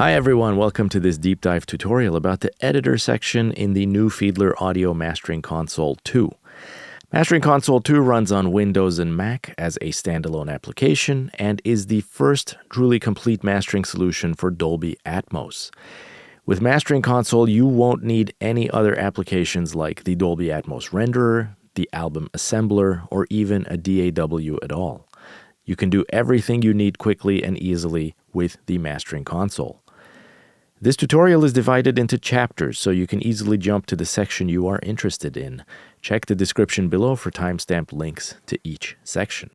Hi everyone, welcome to this deep dive tutorial about the editor section in the new Fiedler Audio Mastering Console 2. Mastering Console 2 runs on Windows and Mac as a standalone application and is the first truly complete mastering solution for Dolby Atmos. With Mastering Console, you won't need any other applications like the Dolby Atmos renderer, the album assembler, or even a DAW at all. You can do everything you need quickly and easily with the Mastering Console. This tutorial is divided into chapters, so you can easily jump to the section you are interested in. Check the description below for timestamped links to each section.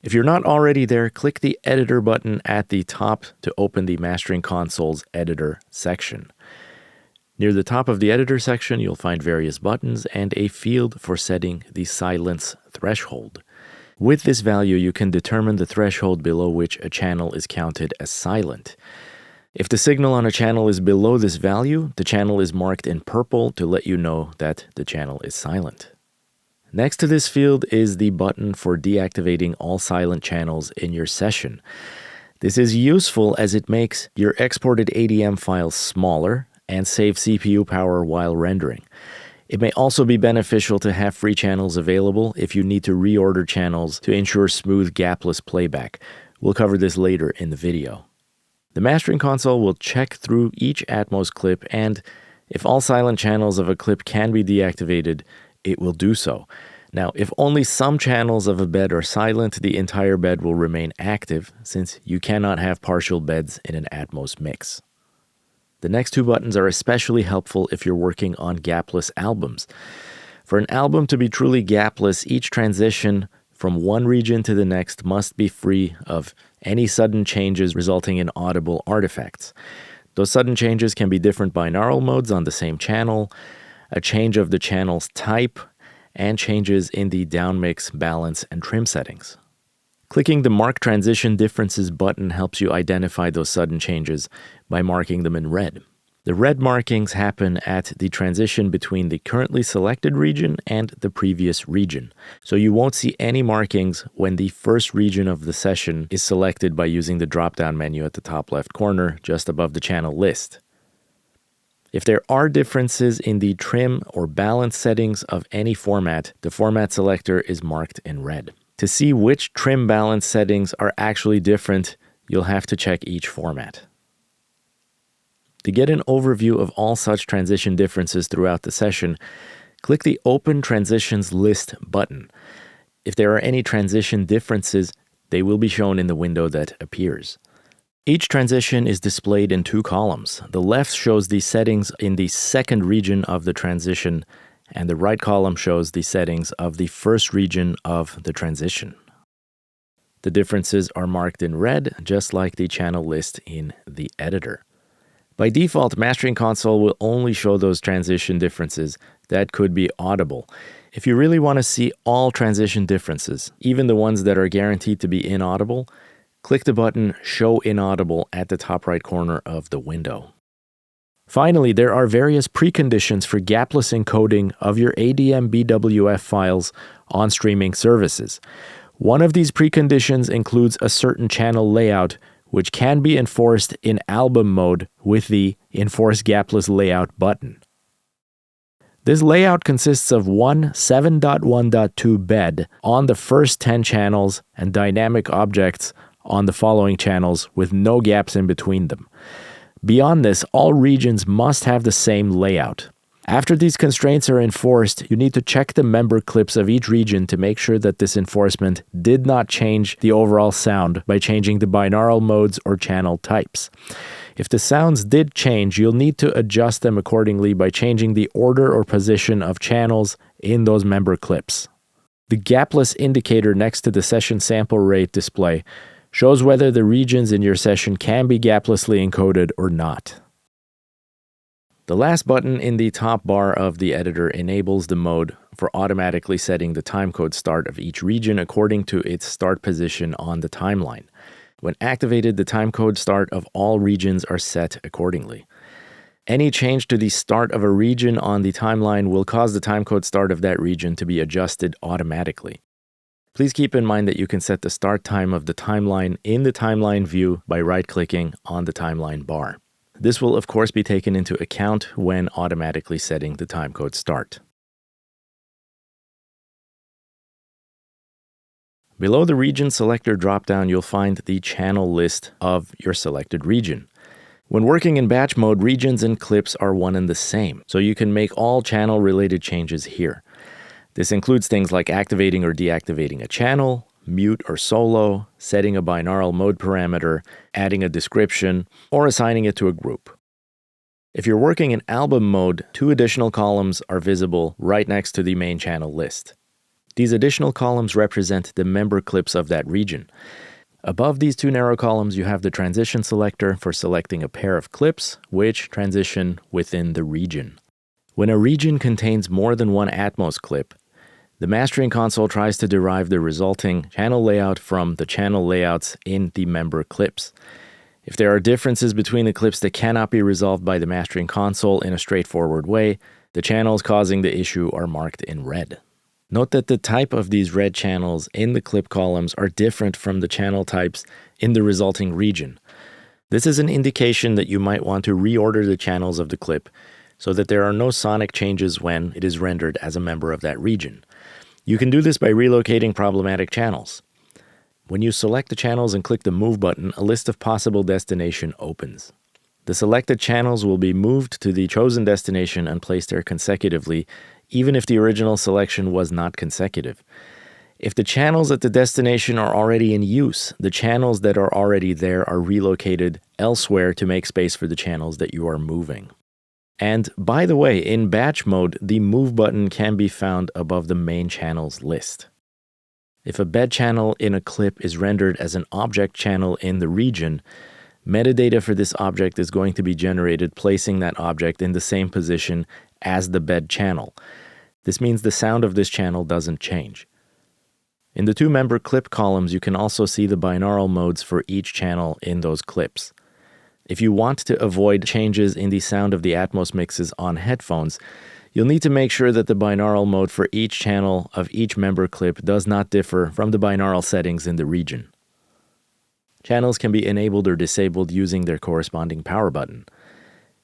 If you're not already there, click the Editor button at the top to open the Mastering Console's Editor section. Near the top of the Editor section, you'll find various buttons and a field for setting the silence threshold. With this value, you can determine the threshold below which a channel is counted as silent. If the signal on a channel is below this value, the channel is marked in purple to let you know that the channel is silent. Next to this field is the button for deactivating all silent channels in your session. This is useful as it makes your exported ADM files smaller and saves CPU power while rendering. It may also be beneficial to have free channels available if you need to reorder channels to ensure smooth gapless playback. We'll cover this later in the video. The Mastering Console will check through each Atmos clip, and if all silent channels of a clip can be deactivated, it will do so. Now, if only some channels of a bed are silent, the entire bed will remain active, since you cannot have partial beds in an Atmos mix. The next two buttons are especially helpful if you're working on gapless albums. For an album to be truly gapless, each transition from one region to the next must be free of any sudden changes resulting in audible artifacts. Those sudden changes can be different binaural modes on the same channel, a change of the channel's type, and changes in the downmix, balance, and trim settings. Clicking the Mark Transition Differences button helps you identify those sudden changes by marking them in red. The red markings happen at the transition between the currently selected region and the previous region, so you won't see any markings when the first region of the session is selected by using the drop-down menu at the top left corner just above the channel list. If there are differences in the trim or balance settings of any format, the format selector is marked in red. To see which trim balance settings are actually different, you'll have to check each format. To get an overview of all such transition differences throughout the session, click the Open Transitions List button. If there are any transition differences, they will be shown in the window that appears. Each transition is displayed in two columns. The left shows the settings in the second region of the transition, and the right column shows the settings of the first region of the transition. The differences are marked in red, just like the channel list in the editor. By default, Mastering Console will only show those transition differences that could be audible. If you really want to see all transition differences, even the ones that are guaranteed to be inaudible, click the button Show Inaudible at the top right corner of the window. Finally, there are various preconditions for gapless encoding of your ADM BWF files on streaming services. One of these preconditions includes a certain channel layout, which can be enforced in album mode with the Enforce Gapless Layout button. This layout consists of one 7.1.2 bed on the first 10 channels and dynamic objects on the following channels with no gaps in between them. Beyond this, all regions must have the same layout. After these constraints are enforced, you need to check the member clips of each region to make sure that this enforcement did not change the overall sound by changing the binaural modes or channel types. If the sounds did change, you'll need to adjust them accordingly by changing the order or position of channels in those member clips. The gapless indicator next to the session sample rate display shows whether the regions in your session can be gaplessly encoded or not. The last button in the top bar of the editor enables the mode for automatically setting the timecode start of each region according to its start position on the timeline. When activated, the timecode start of all regions are set accordingly. Any change to the start of a region on the timeline will cause the timecode start of that region to be adjusted automatically. Please keep in mind that you can set the start time of the timeline in the timeline view by right-clicking on the timeline bar. This will of course be taken into account when automatically setting the timecode start. Below the region selector dropdown, you'll find the channel list of your selected region. When working in batch mode, regions and clips are one and the same, so you can make all channel-related changes here. This includes things like activating or deactivating a channel, mute or solo, setting a binaural mode parameter, adding a description, or assigning it to a group. If you're working in album mode, 2 additional columns are visible right next to the main channel list. These additional columns represent the member clips of that region. Above these 2 narrow columns, you have the transition selector for selecting a pair of clips which transition within the region. When a region contains more than one Atmos clip, the mastering console tries to derive the resulting channel layout from the channel layouts in the member clips. If there are differences between the clips that cannot be resolved by the mastering console in a straightforward way, the channels causing the issue are marked in red. Note that the type of these red channels in the clip columns are different from the channel types in the resulting region. This is an indication that you might want to reorder the channels of the clip so that there are no sonic changes when it is rendered as a member of that region. You can do this by relocating problematic channels. When you select the channels and click the Move button, a list of possible destination opens. The selected channels will be moved to the chosen destination and placed there consecutively, even if the original selection was not consecutive. If the channels at the destination are already in use, the channels that are already there are relocated elsewhere to make space for the channels that you are moving. And by the way, in batch mode, the Move button can be found above the main channels list. If a bed channel in a clip is rendered as an object channel in the region, metadata for this object is going to be generated placing that object in the same position as the bed channel. This means the sound of this channel doesn't change. In the 2 member clip columns, you can also see the binaural modes for each channel in those clips. If you want to avoid changes in the sound of the Atmos mixes on headphones, you'll need to make sure that the binaural mode for each channel of each member clip does not differ from the binaural settings in the region. Channels can be enabled or disabled using their corresponding power button.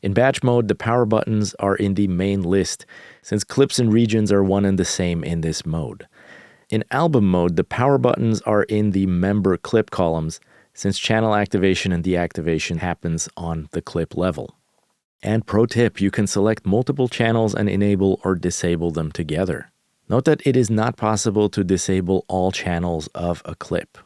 In batch mode, the power buttons are in the main list, since clips and regions are one and the same in this mode. In album mode, the power buttons are in the member clip columns, since channel activation and deactivation happens on the clip level. And pro tip, you can select multiple channels and enable or disable them together. Note that it is not possible to disable all channels of a clip.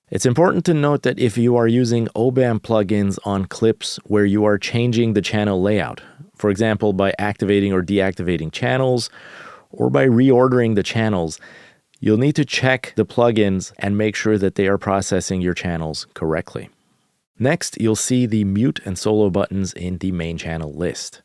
It's important to note that if you are using OBAM plugins on clips where you are changing the channel layout, for example by activating or deactivating channels, or by reordering the channels, you'll need to check the plugins and make sure that they are processing your channels correctly. Next, you'll see the mute and solo buttons in the main channel list.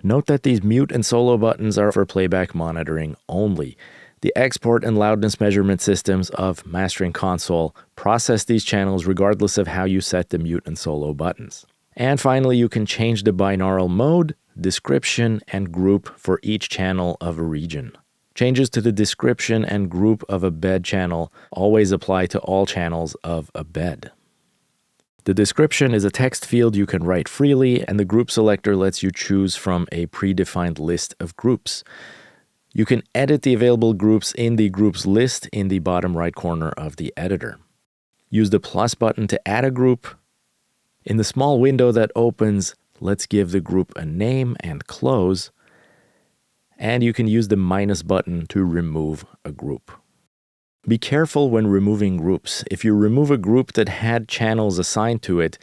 Note that these mute and solo buttons are for playback monitoring only. The export and loudness measurement systems of Mastering Console process these channels regardless of how you set the mute and solo buttons. And finally, you can change the binaural mode, description, and group for each channel of a region. Changes to the description and group of a bed channel always apply to all channels of a bed. The description is a text field you can write freely, and the group selector lets you choose from a predefined list of groups. You can edit the available groups in the groups list in the bottom right corner of the editor. Use the plus button to add a group. In the small window that opens, let's give the group a name and close. And you can use the minus button to remove a group. Be careful when removing groups. If you remove a group that had channels assigned to it,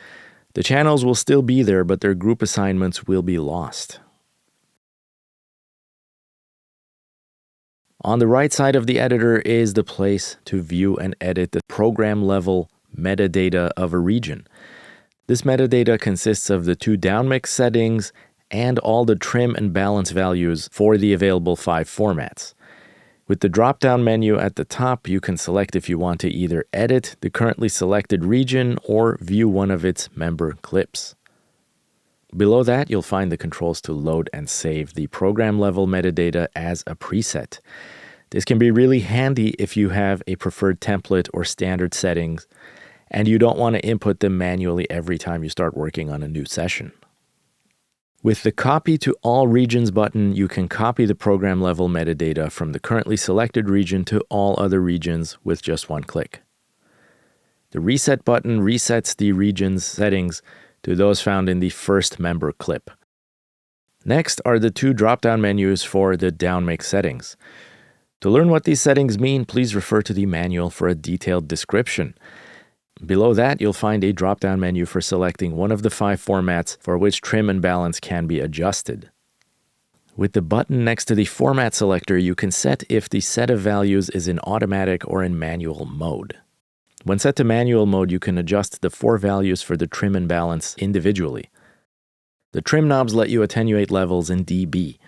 the channels will still be there, but their group assignments will be lost. On the right side of the editor is the place to view and edit the program-level metadata of a region. This metadata consists of the 2 downmix settings and all the trim and balance values for the available 5 formats. With the drop-down menu at the top, you can select if you want to either edit the currently selected region or view one of its member clips. Below that, you'll find the controls to load and save the program-level metadata as a preset. This can be really handy if you have a preferred template or standard settings and you don't want to input them manually every time you start working on a new session. With the Copy to All Regions button, you can copy the program level metadata from the currently selected region to all other regions with just one click. The Reset button resets the region's settings to those found in the first member clip. Next are the two drop-down menus for the downmix settings. To learn what these settings mean, please refer to the manual for a detailed description. Below that, you'll find a drop-down menu for selecting one of the 5 formats for which trim and balance can be adjusted. With the button next to the format selector, you can set if the set of values is in automatic or in manual mode. When set to manual mode, you can adjust the 4 values for the trim and balance individually. The trim knobs let you attenuate levels in dB.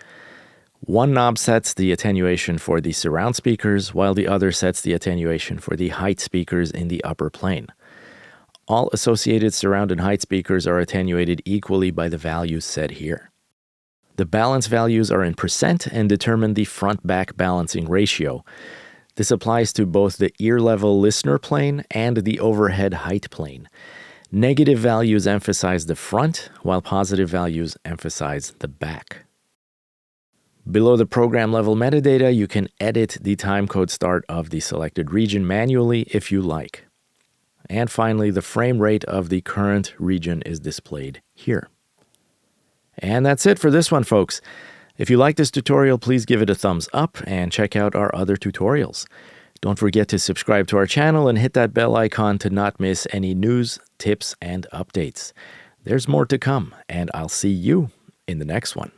One knob sets the attenuation for the surround speakers, while the other sets the attenuation for the height speakers in the upper plane. All associated surround and height speakers are attenuated equally by the values set here. The balance values are in % and determine the front-back balancing ratio. This applies to both the ear-level listener plane and the overhead height plane. Negative values emphasize the front, while positive values emphasize the back. Below the program level metadata, you can edit the timecode start of the selected region manually if you like. And finally, the frame rate of the current region is displayed here. And that's it for this one, folks. If you like this tutorial, please give it a thumbs up and check out our other tutorials. Don't forget to subscribe to our channel and hit that bell icon to not miss any news, tips, and updates. There's more to come, and I'll see you in the next one.